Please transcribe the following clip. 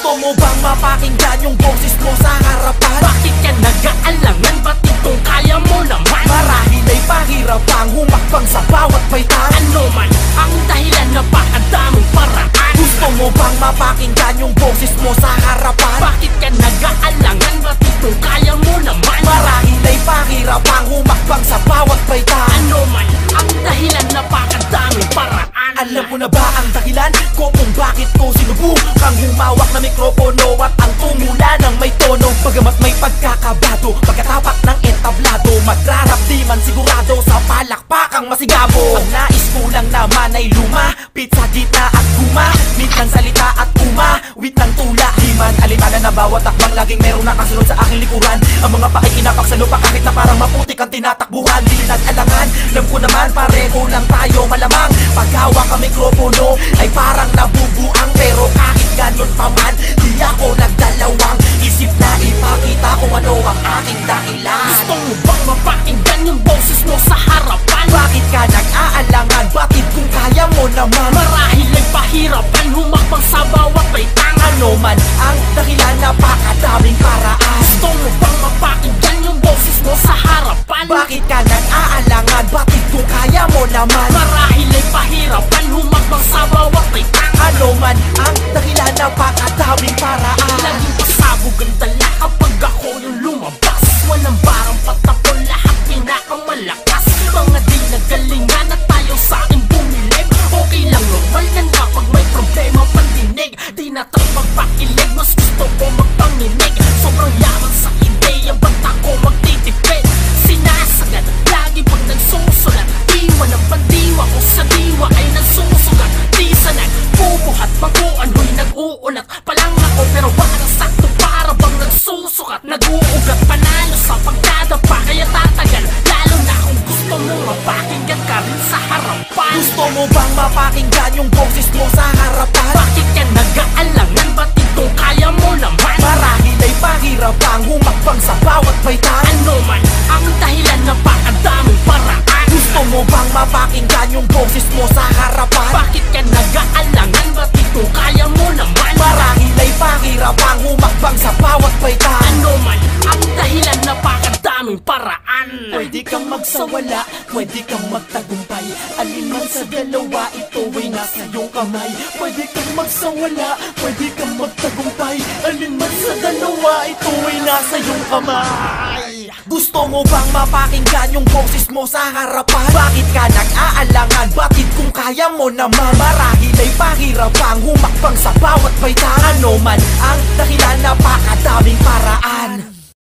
Gusto mo bang mapakinggan yung boses mo sa harapan? Bakit ka nag-aalangan? Ba't itong kaya mo naman? Marahil ay pahirapang humakbang sa bawat paitan. Ano man ang dahilan, napakadaming paraan. Gusto mo bang mapakinggan yung boses mo sa harapan? Bakit ka nag-aalangan? Ba't itong kaya mo naman? Marahil ay pahirapang humakbang sa bawat paitan. Ano man ang dahilan, napakadaming paraan. Alam mo na ba ang dahilan ko kung bakit ko sinubukang humawak na mikropono at ang tumula ng may tono? Bagamat may pagkakabado, pagkatapat ng entablado, magrarap di man sigurado sa palakpakang masigabo. Ang nais ko lang naman ay lumapit sa gitna at gumamit ng salita at umawit ng tula. Di man alimana na bawat takbang laging meron nakasunod sa aking likuran. Ang mga pakikinapak sa lupa kahit na parang maputik ang tinatakbuhan. Di nag-alangan, alam ko naman pareho lang tayo malamang. Paghawak ang mikropono ay parang nabubuang. Pero kahit ganun pa man, di ako nagdalawang isip na ipakita kung ano ang aking dahilan. Gusto mo bang mapakinggan yung boses mo sa harapan? Bakit ka nag-aalangan? Batid kung kaya mo naman. Marahil ay pahirapan humakbang sa bawat paitan. Ano man ang dahilan, napakadaming paraan. Gusto mo bang mapakinggan yung boses mo sa harapan? Bakit ka nag-aalangan? Batid kung kaya mo naman. Marahil ay pahirapan humakbang sa bawat paitan. Ano man ang dahilan, napakadaming paraan. Laging pasabog ang dala kapag ako yung lumabas. Walang barang patapon, lahat pinakamalakas. Mga di nagalingan na tayo sa akin bumilib. Okay lang normal yan kapag may problema pandinig. Di na tayo magpakilig, mas gusto ko magpanginig. Sobrang yaman sa ideya, ba't ako magtitipid? Sinasagad lagi pag nagsusulat. Diwa ng pandiwa ko sa diwa ay nagsusugat. Di sa nagbubuhat, maguan ho'y nag-uulat. Palang ako pero parang sakto, para bang nagsusukat. Nag-uugat panalo sa pagdadapa, kaya tatagal. Lalo na kung gusto mo mapakinggan ka rin sa harapan. Gusto mo bang mapakinggan yung boses mo sa harapan? Bakit ka nag-aalangan? Ba't itong kaya mo naman? Marahil ay pahirapang humakbang sa bawat paitan. Ano man ang dahilan, napakadaming paraan. Gusto mo bang mapakinggan yung boses mo sa harapan? Bakit ka nag-aalangan? Ba't itong kaya mo naman? Marahil ay pahirapang humakbang sa bawat paitan. Ano man ang dahilan, napakadaming paraan. Pwede kang magsawala, pwede kang magtagumpay. Alin man sa dalawa, ito ay nasa iyong kamay. Pwede kang magsawala, pwede kang magtagumpay. Alin man sa dalawa, ito ay nasa iyong kamay. Gusto mo bang mapakinggan yung boses mo sa harapan? Bakit ka nag-aalangan? Bakit kung kaya mo naman? Marahil ay pahirapang humakbang sa bawat paitan. Ano man ang dahilan,